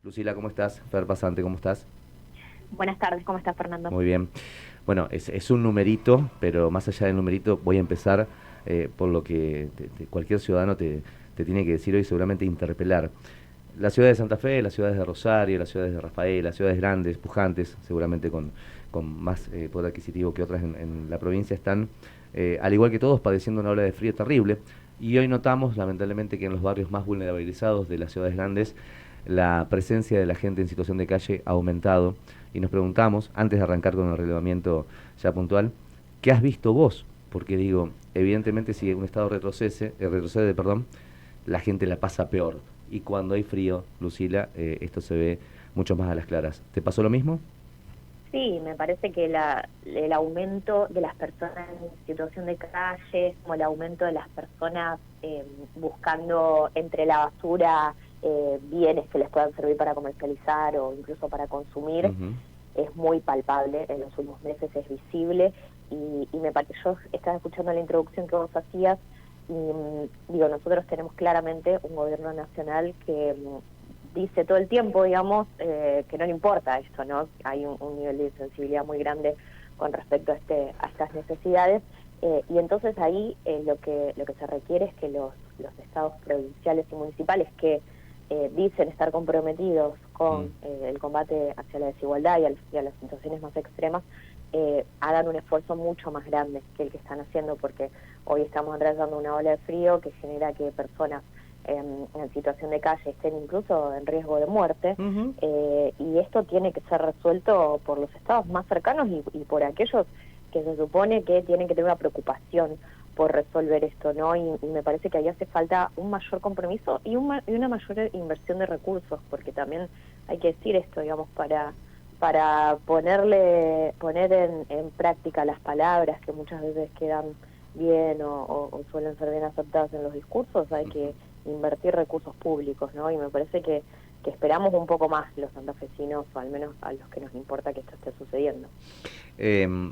Lucila, ¿cómo estás? Fer Pasante, ¿cómo estás? Buenas tardes, ¿cómo estás, Fernando? Muy bien. Bueno, es un numerito, pero más allá del numerito voy a empezar por lo que cualquier ciudadano te tiene que decir hoy, seguramente interpelar. Las ciudades de Santa Fe, las ciudades de Rosario, las ciudades de Rafael, las ciudades grandes, pujantes, seguramente con más poder adquisitivo que otras en la provincia, están, al igual que todos, padeciendo una ola de frío terrible. Y hoy notamos, lamentablemente, que en los barrios más vulnerabilizados de las ciudades grandes, la presencia de la gente en situación de calle ha aumentado. Y nos preguntamos, antes de arrancar con el relevamiento ya puntual, ¿qué has visto vos? Porque digo, evidentemente si un estado retrocede, perdón, la gente la pasa peor. Y cuando hay frío, Lucila, esto se ve mucho más a las claras. ¿Te pasó lo mismo? Sí, me parece que el aumento de las personas en situación de calle, como el aumento de las personas buscando entre la basura bienes que les puedan servir para comercializar o incluso para consumir, Ujú. es muy palpable, en los últimos meses es visible y me parece, yo estaba escuchando la introducción que vos hacías y digo, nosotros tenemos claramente un gobierno nacional que dice todo el tiempo, digamos, que no le importa esto, ¿no? Hay un nivel de sensibilidad muy grande con respecto a estas necesidades, y entonces ahí lo que se requiere es que los estados provinciales y municipales que dicen estar comprometidos Mm. con el combate hacia la desigualdad y a las situaciones más extremas, hagan un esfuerzo mucho más grande que el que están haciendo, porque hoy estamos atravesando una ola de frío que genera que personas en situación de calle estén incluso en riesgo de muerte, Ujú. y esto tiene que ser resuelto por los estados más cercanos y por aquellos que se supone que tienen que tener una preocupación por resolver esto, ¿no? Y me parece que ahí hace falta un mayor compromiso y una mayor inversión de recursos, porque también hay que decir esto, digamos, para poner en práctica las palabras que muchas veces quedan bien o suelen ser bien aceptadas en los discursos, hay que invertir recursos públicos, ¿no? Y me parece que esperamos un poco más los santafesinos, o al menos a los que nos importa que esto esté sucediendo. Eh,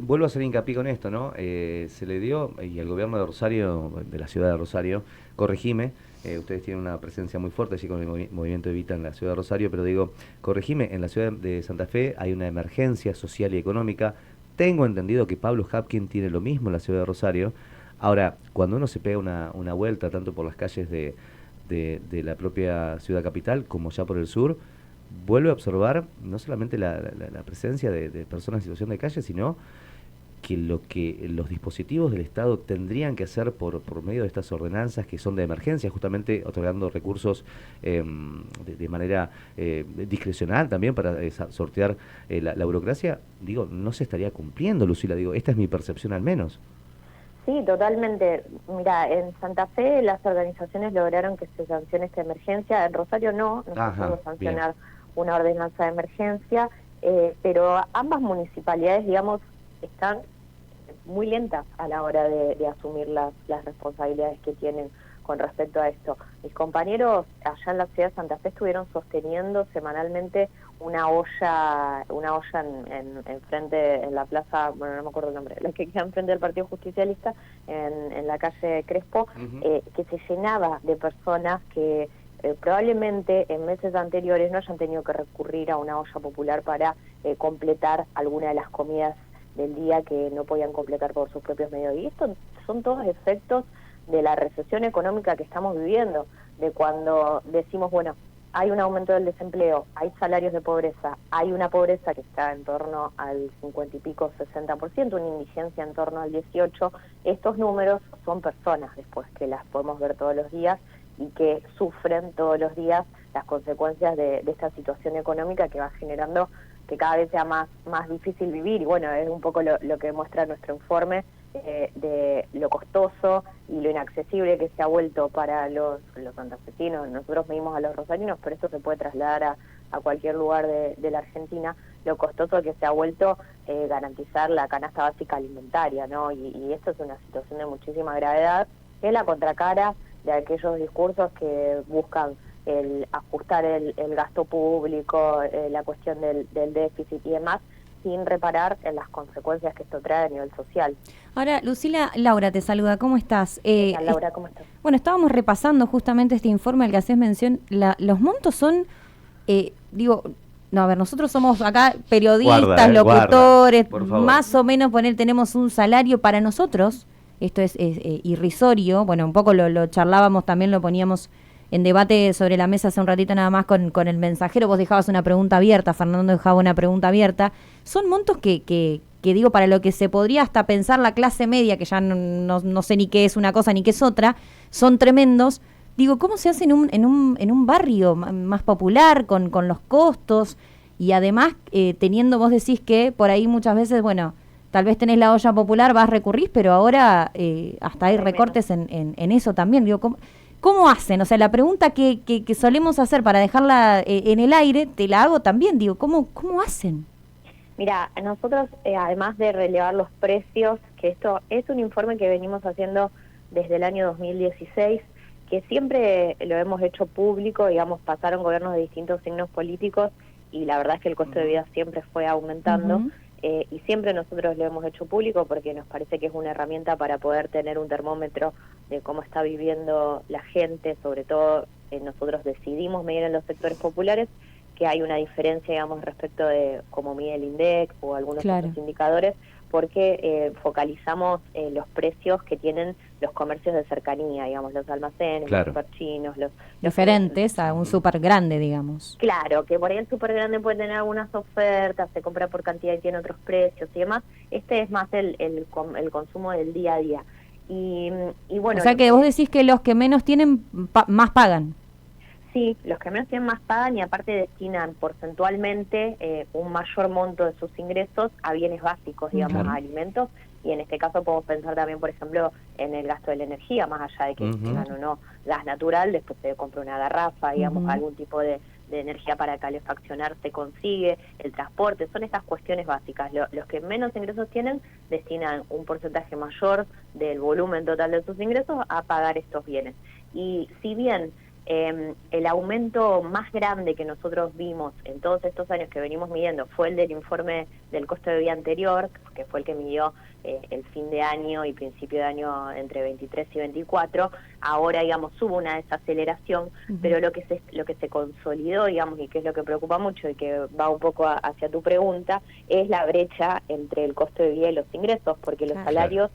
Vuelvo a hacer hincapié con esto, ¿no? Se le dio, y el gobierno de Rosario, de la ciudad de Rosario, corregime, ustedes tienen una presencia muy fuerte allí con el movimiento Evita en la ciudad de Rosario, pero digo, corregime, en la ciudad de Santa Fe hay una emergencia social y económica. Tengo entendido que Pablo Hapkin tiene lo mismo en la ciudad de Rosario. Ahora, cuando uno se pega una vuelta, tanto por las calles de la propia ciudad capital como ya por el sur, vuelve a observar no solamente la presencia de personas en situación de calle, sino que lo que los dispositivos del Estado tendrían que hacer por medio de estas ordenanzas que son de emergencia, justamente otorgando recursos de manera discrecional también para sortear la burocracia, digo, no se estaría cumpliendo, Lucila, digo, esta es mi percepción al menos. Sí, totalmente. Mira, en Santa Fe las organizaciones lograron que se sancione esta emergencia, en Rosario no se Ajá, pudo bien. sancionar una ordenanza de emergencia, pero ambas municipalidades, digamos, están muy lentas a la hora de asumir las responsabilidades que tienen con respecto a esto. Mis compañeros allá en la ciudad de Santa Fe estuvieron sosteniendo semanalmente una olla en frente, en la plaza, bueno, no me acuerdo el nombre, la que queda enfrente del Partido Justicialista, en la calle Crespo, Ujú. que se llenaba de personas que probablemente en meses anteriores no hayan tenido que recurrir a una olla popular para completar alguna de las comidas del día que no podían completar por sus propios medios. Y esto son todos efectos de la recesión económica que estamos viviendo, de cuando decimos, bueno, hay un aumento del desempleo, hay salarios de pobreza, hay una pobreza que está en torno al 50 y pico, 60%, una indigencia en torno al 18%, estos números son personas después que las podemos ver todos los días y que sufren todos los días las consecuencias de esta situación económica que va generando que cada vez sea más difícil vivir. Y bueno, es un poco lo que muestra nuestro informe, de lo costoso y lo inaccesible que se ha vuelto para los santafesinos. Nosotros medimos a los rosarinos, pero esto se puede trasladar a cualquier lugar de la Argentina, lo costoso que se ha vuelto garantizar la canasta básica alimentaria, ¿no? Y esto es una situación de muchísima gravedad, que es la contracara de aquellos discursos que buscan el ajustar el gasto público, la cuestión del déficit y demás, sin reparar en las consecuencias que esto trae a nivel social. Ahora, Lucila, Laura te saluda, ¿cómo estás? ¿Qué tal, Laura? ¿Cómo estás? Bueno, estábamos repasando justamente este informe al que haces mención. Los montos son digo, no, a ver, nosotros somos acá periodistas, Guarda, locutores, por favor. más o menos tenemos un salario para nosotros, esto es irrisorio, bueno, un poco lo charlábamos, también lo poníamos en debate sobre la mesa hace un ratito nada más con el mensajero, vos dejabas una pregunta abierta, Fernando dejaba una pregunta abierta, son montos que digo, para lo que se podría hasta pensar la clase media, que ya no sé ni qué es una cosa ni qué es otra, son tremendos. Digo, ¿cómo se hace en un barrio más popular, con los costos? Y además, teniendo, vos decís que por ahí muchas veces, bueno, tal vez tenés la olla popular, recurrís, pero ahora hasta hay recortes en eso también. Digo, ¿cómo hacen? O sea, la pregunta que solemos hacer para dejarla en el aire, te la hago también. Digo, ¿cómo hacen? Mira, nosotros, además de relevar los precios, que esto es un informe que venimos haciendo desde el año 2016, que siempre lo hemos hecho público, digamos, pasaron gobiernos de distintos signos políticos y la verdad es que el costo de vida siempre fue aumentando, y siempre nosotros lo hemos hecho público porque nos parece que es una herramienta para poder tener un termómetro de cómo está viviendo la gente, sobre todo nosotros decidimos medir en los sectores populares, que hay una diferencia, digamos, respecto de cómo mide el INDEC o algunos otros indicadores, porque focalizamos los precios que tienen los comercios de cercanía, digamos, los almacenes, los superchinos, los diferentes a un súper grande, digamos. Claro, que por ahí el súper grande puede tener algunas ofertas, se compra por cantidad y tiene otros precios y demás. Este es más el consumo del día a día. Y bueno, o sea que vos decís que los que menos tienen más pagan. Sí, los que menos tienen más pagan y aparte destinan porcentualmente un mayor monto de sus ingresos a bienes básicos, digamos, a alimentos, y en este caso podemos pensar también, por ejemplo, en el gasto de la energía, más allá de que tengan o no gas natural, después se compra una garrafa, digamos, algún tipo de energía para calefaccionar se consigue, el transporte, son estas cuestiones básicas. Los que menos ingresos tienen destinan un porcentaje mayor del volumen total de sus ingresos a pagar estos bienes. Y si bien el aumento más grande que nosotros vimos en todos estos años que venimos midiendo fue el del informe del costo de vida anterior, que fue el que midió el fin de año y principio de año entre 23 y 24, ahora, digamos, hubo una desaceleración, pero lo que se consolidó, digamos, y que es lo que preocupa mucho y que va un poco hacia tu pregunta, es la brecha entre el costo de vida y los ingresos, porque los salarios,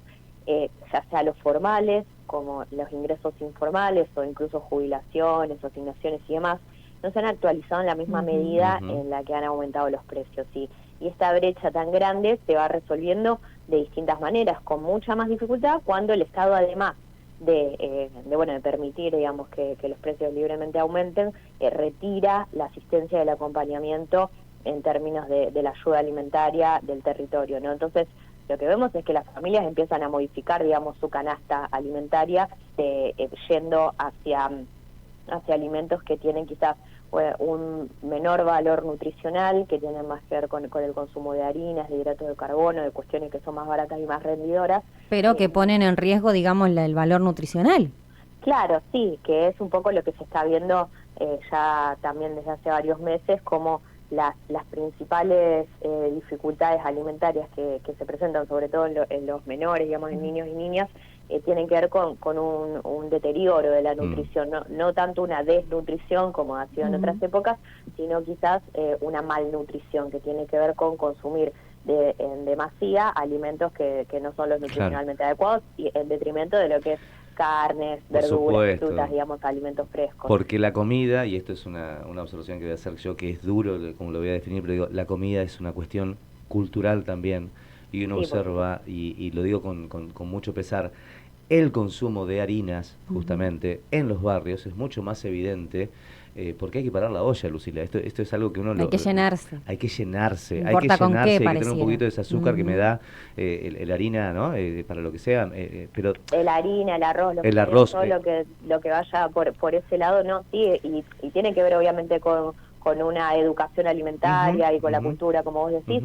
ya sea los formales, como los ingresos informales o incluso jubilaciones o asignaciones y demás, no se han actualizado en la misma medida en la que han aumentado los precios. Y esta brecha tan grande se va resolviendo de distintas maneras, con mucha más dificultad, cuando el Estado, además de permitir, digamos, que los precios libremente aumenten, retira la asistencia del acompañamiento en términos de la ayuda alimentaria del territorio, ¿no? Entonces, lo que vemos es que las familias empiezan a modificar, digamos, su canasta alimentaria, yendo hacia alimentos que tienen quizás un menor valor nutricional, que tienen más que ver con el consumo de harinas, de hidratos de carbono, de cuestiones que son más baratas y más rendidoras. Pero que ponen en riesgo, digamos, el valor nutricional. Claro, sí, que es un poco lo que se está viendo ya también desde hace varios meses, como las principales dificultades alimentarias que se presentan, sobre todo en los menores, digamos, en niños y niñas, tienen que ver con un deterioro de la nutrición, no tanto una desnutrición como ha sido en otras épocas, sino quizás una malnutrición que tiene que ver con consumir en demasía alimentos que no son los nutricionalmente adecuados, y en detrimento de lo que es carnes, verduras, frutas, digamos, alimentos frescos. Porque la comida, y esto es una observación que voy a hacer yo, que es duro, como lo voy a definir, pero digo, la comida es una cuestión cultural también, y uno observa, y lo digo con mucho pesar, el consumo de harinas, justamente, en los barrios es mucho más evidente, porque hay que parar la olla, Lucila. Esto es algo que uno... Hay que llenarse. Hay que llenarse, No hay que importa con qué, tener un pareciera. poquito de ese azúcar que me da el harina, ¿no? Para lo que sea, pero... La harina, el arroz, el arroz, todo lo que vaya por ese lado, ¿no? Sí, y tiene que ver obviamente con una educación alimentaria y con la cultura, como vos decís,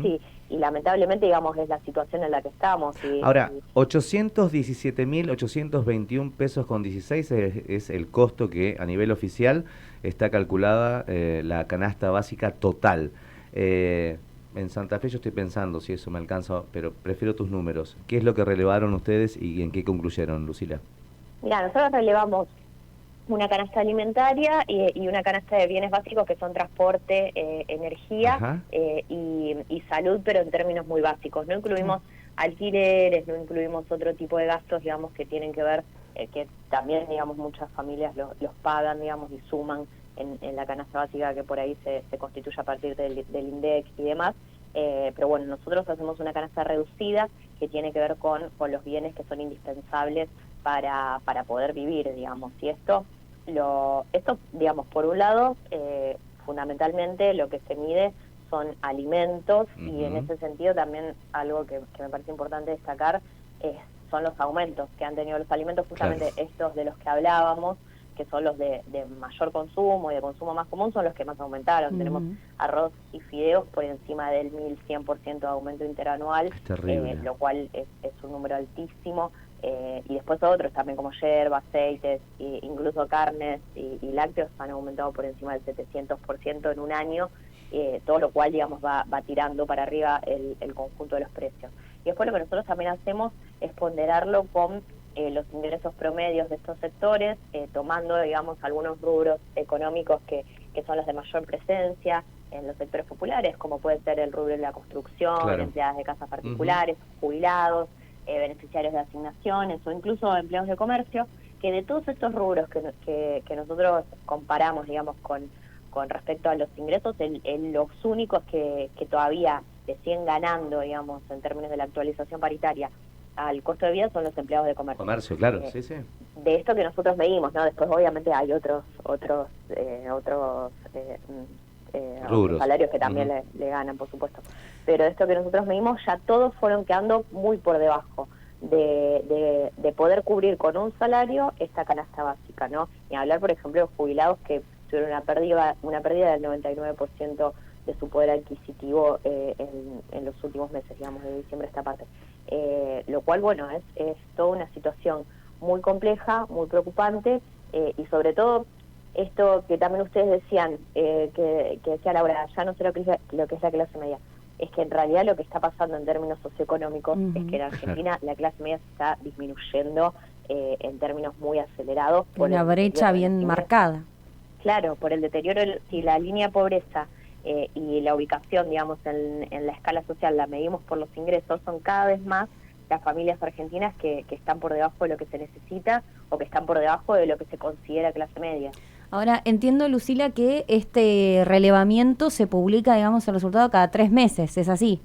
y lamentablemente, digamos, es la situación en la que estamos. Ahora, 817.821 pesos con 16 es el costo que a nivel oficial está calculada la canasta básica total. En Santa Fe yo estoy pensando si eso me alcanza, pero prefiero tus números. ¿Qué es lo que relevaron ustedes y en qué concluyeron, Lucila? Mira, nosotros relevamos una canasta alimentaria y una canasta de bienes básicos que son transporte, energía y salud, pero en términos muy básicos. No incluimos alquileres, no incluimos otro tipo de gastos, digamos, que tienen que ver, que también, digamos, muchas familias los pagan, digamos, y suman en la canasta básica que por ahí se constituye a partir del INDEC y demás. Pero bueno, nosotros hacemos una canasta reducida que tiene que ver con los bienes que son indispensables para poder vivir, digamos. Y esto, digamos, por un lado, fundamentalmente lo que se mide son alimentos, y en ese sentido también algo que me parece importante destacar son los aumentos que han tenido los alimentos, justamente estos de los que hablábamos, que son los de mayor consumo y de consumo más común, son los que más aumentaron. Tenemos arroz y fideos por encima del 1.100% de aumento interanual, lo cual es un número altísimo. Y después otros también como yerba, aceites, incluso carnes y lácteos han aumentado por encima del 700% en un año, todo lo cual, digamos, va tirando para arriba el conjunto de los precios. Y después lo que nosotros también hacemos es ponderarlo con los ingresos promedios de estos sectores, tomando, digamos, algunos rubros económicos que son los de mayor presencia en los sectores populares, como puede ser el rubro de la construcción, empleadas de casas particulares, jubilados, beneficiarios de asignaciones o incluso empleados de comercio, que de todos estos rubros que nosotros comparamos, digamos, con respecto a los ingresos, los únicos que todavía le siguen ganando, digamos, en términos de la actualización paritaria al costo de vida son los empleados de comercio. Comercio, claro, sí. De esto que nosotros medimos, ¿no? Después obviamente hay otros salarios que también le ganan, por supuesto. Pero esto que nosotros medimos, ya todos fueron quedando muy por debajo de poder cubrir con un salario esta canasta básica, ¿no? Y hablar, por ejemplo, de jubilados que tuvieron una pérdida del 99% de su poder adquisitivo en los últimos meses, digamos, de diciembre a esta parte. Lo cual, bueno, es toda una situación muy compleja, muy preocupante, y sobre todo esto que también ustedes decían, que decía Laura, ya no sé lo que es la clase media, es que en realidad lo que está pasando en términos socioeconómicos es que en Argentina la clase media se está disminuyendo en términos muy acelerados. Una brecha bien marcada. Claro, por el deterioro, si la línea de pobreza y la ubicación, digamos, en la escala social la medimos por los ingresos, son cada vez más las familias argentinas que están por debajo de lo que se necesita o que están por debajo de lo que se considera clase media. Ahora, entiendo, Lucila, que este relevamiento se publica, digamos, el resultado cada 3 meses, ¿es así?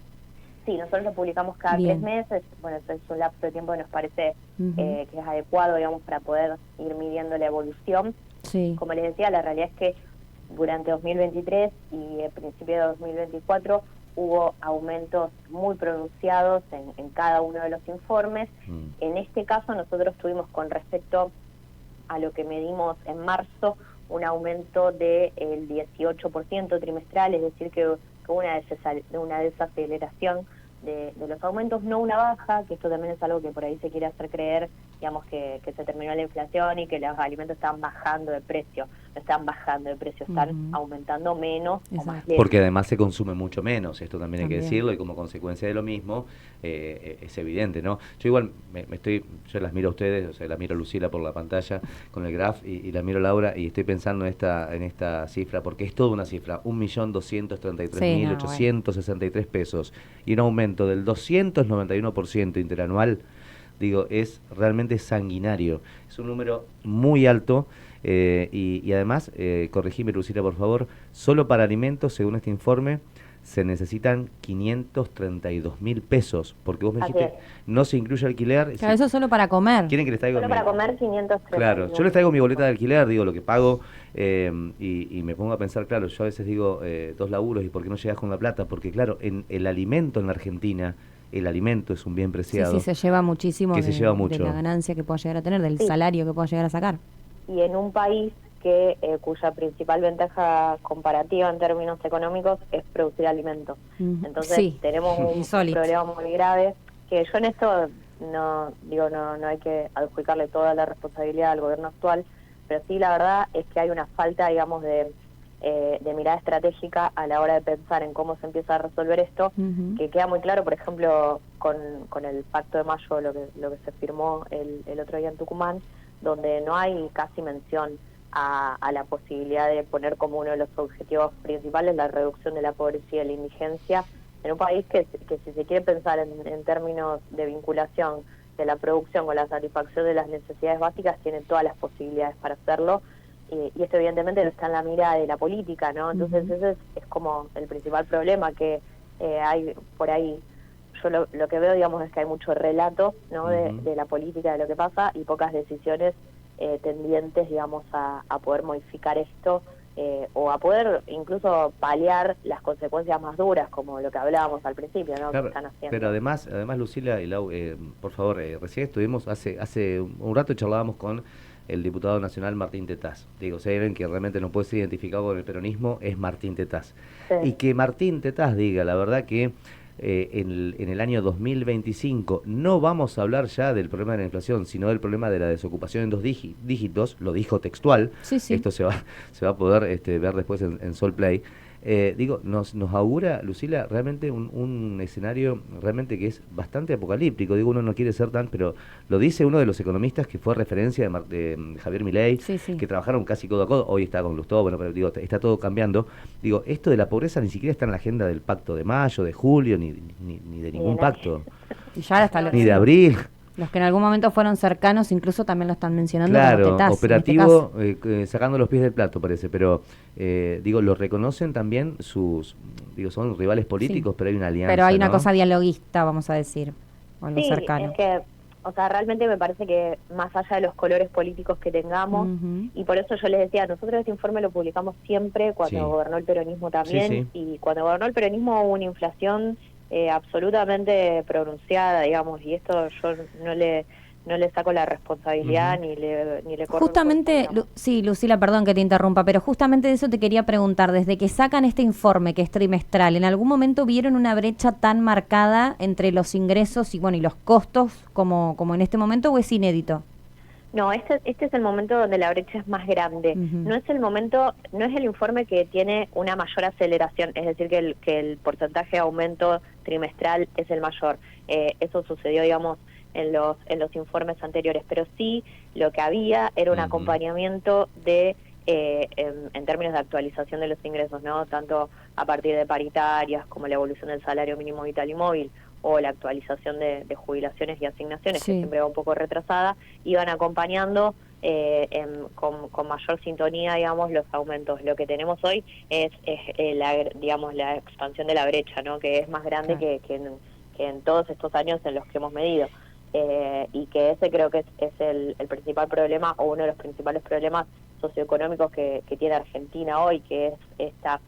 Sí, nosotros lo publicamos cada 3 meses, bueno, es un lapso de tiempo que nos parece que es adecuado, digamos, para poder ir midiendo la evolución. Sí. Como les decía, la realidad es que durante 2023 y el principio de 2024 hubo aumentos muy pronunciados en cada uno de los informes. En este caso nosotros tuvimos, con respecto a lo que medimos en marzo, un aumento del 18% trimestral, es decir, que hubo una desaceleración de los aumentos, no una baja, que esto también es algo que por ahí se quiere hacer creer, digamos, que se terminó la inflación y que los alimentos están bajando de precio. No están bajando de precio, están aumentando menos o más lento. Porque además se consume mucho menos, esto también hay que decirlo, y como consecuencia de lo mismo, es evidente, ¿no? Yo igual yo las miro a ustedes, o sea, la miro a Lucila por la pantalla con el graph y la miro a Laura, y estoy pensando en esta cifra, porque es toda una cifra, 1.233.863 pesos, y un aumento del 291% interanual. Digo, es realmente sanguinario, es un número muy alto, y además, corregime, Lucila, por favor, solo para alimentos, según este informe, se necesitan 532.000 pesos, porque vos me dijiste, no se incluye alquiler. Claro, eso solo para comer. ¿Quieren que les traiga? Solo para comer 532. Claro, yo les traigo mi boleta de alquiler, digo, lo que pago, y me pongo a pensar, claro, yo a veces digo, 2 laburos, ¿y por qué no llegas con la plata? Porque claro, en el alimento en la Argentina, el alimento es un bien preciado. Sí, se lleva muchísimo se lleva mucho de la ganancia que pueda llegar a tener, del salario que pueda llegar a sacar. Y en un país cuya principal ventaja comparativa en términos económicos es producir alimentos. Entonces tenemos un problema muy grave, que yo en esto no hay que adjudicarle toda la responsabilidad al gobierno actual, pero sí la verdad es que hay una falta, digamos, de mirada estratégica a la hora de pensar en cómo se empieza a resolver esto, que queda muy claro, por ejemplo, con el Pacto de Mayo, lo que se firmó el otro día en Tucumán, donde no hay casi mención a la posibilidad de poner como uno de los objetivos principales la reducción de la pobreza y de la indigencia en un país que si se quiere pensar en términos de vinculación de la producción con la satisfacción de las necesidades básicas, tiene todas las posibilidades para hacerlo, y esto evidentemente no está en la mira de la política, ¿no? Entonces ese es como el principal problema que hay por ahí. Yo lo que veo, digamos, es que hay mucho relato, ¿no? de la política, de lo que pasa, y pocas decisiones tendientes, digamos, a poder modificar esto, o a poder incluso paliar las consecuencias más duras, como lo que hablábamos al principio, ¿no? Claro, que están haciendo. pero además Lucila y Lau, por favor, recién estuvimos, hace un rato charlábamos con el diputado nacional Martín Tetaz. Digo, si hay alguien que realmente no puede ser identificado con el peronismo, es Martín Tetaz. Sí. Y que Martín Tetaz diga, la verdad que en el año 2025 no vamos a hablar ya del problema de la inflación, sino del problema de la desocupación en dos dígitos, lo dijo textual. Sí, sí. Esto se va a poder ver después en Sol Play. Digo, nos augura, Lucila, realmente un escenario realmente que es bastante apocalíptico. Digo, uno no quiere ser tan, pero lo dice uno de los economistas que fue referencia de Javier Milei, Sí, sí. que trabajaron casi codo a codo. Hoy está con Lustó, bueno, pero digo, está todo cambiando. Digo, esto de la pobreza ni siquiera está en la agenda del pacto de mayo, de julio, ni de ningún pacto, Y ya hasta ni de abril. los que en algún momento fueron cercanos incluso también lo están mencionando Claro, como Tetaz, operativo, en este caso. sacando los pies del plato parece, pero digo, lo reconocen también son rivales políticos, Sí. pero hay una alianza, Pero hay una ¿no? cosa dialoguista, vamos a decir, o algo Sí, cercano. es que, o sea, realmente me parece que más allá de los colores políticos que tengamos, y por eso yo les decía, nosotros este informe lo publicamos siempre cuando Sí. gobernó el peronismo también, Sí, sí. y cuando gobernó el peronismo hubo una inflación absolutamente pronunciada, digamos, y esto yo no le saco la responsabilidad ni le corro Justamente, el puesto, sí, Lucila, perdón que te interrumpa, pero justamente de eso te quería preguntar, desde que sacan este informe que es trimestral, ¿en algún momento vieron una brecha tan marcada entre los ingresos y los costos como en este momento, o es inédito? No, este es el momento donde la brecha es más grande. No es el momento, no es el informe que tiene una mayor aceleración, es decir, que el porcentaje de aumento trimestral es el mayor. Eso sucedió, digamos, en los informes anteriores, pero sí lo que había era un acompañamiento en términos de actualización de los ingresos, ¿no? Tanto a partir de paritarias como la evolución del salario mínimo vital y móvil, o la actualización de jubilaciones y asignaciones, que siempre va un poco retrasada, iban acompañando con mayor sintonía, digamos, los aumentos. Lo que tenemos hoy es la expansión de la brecha, ¿no? Que es más grande que en todos estos años en los que hemos medido. Y que ese creo que es el principal problema, o uno de los principales problemas socioeconómicos que tiene Argentina hoy, que es esta...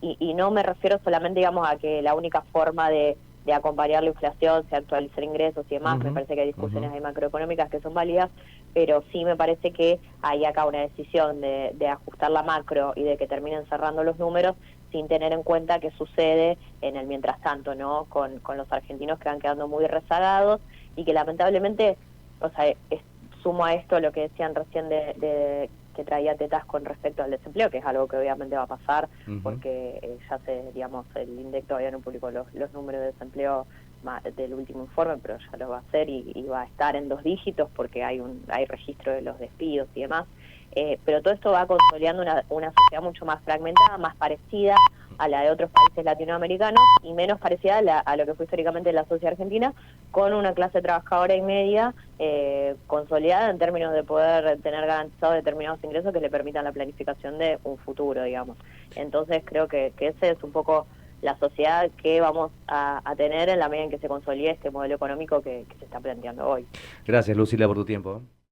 Y no me refiero solamente, digamos, a que la única forma de acompañar la inflación sea actualizar ingresos y demás. Me parece que hay discusiones ahí macroeconómicas que son válidas, pero sí me parece que hay acá una decisión de ajustar la macro y de que terminen cerrando los números sin tener en cuenta qué sucede en el mientras tanto, ¿no? Con los argentinos que van quedando muy rezagados, y que lamentablemente, o sea, sumo a esto lo que decían recién de que traía Tetaz con respecto al desempleo, que es algo que obviamente va a pasar, porque digamos, el INDEC todavía no publicó los números de desempleo del último informe, pero ya lo va a hacer y va a estar en 2 dígitos porque hay registro de los despidos y demás. Pero todo esto va consolidando una sociedad mucho más fragmentada, más parecida a la de otros países latinoamericanos y menos parecida a lo que fue históricamente la sociedad argentina, con una clase trabajadora y media consolidada en términos de poder tener garantizados determinados ingresos que le permitan la planificación de un futuro, digamos. Entonces creo que ese es un poco la sociedad que vamos a tener en la medida en que se consolide este modelo económico que se está planteando hoy. Gracias, Lucila, por tu tiempo.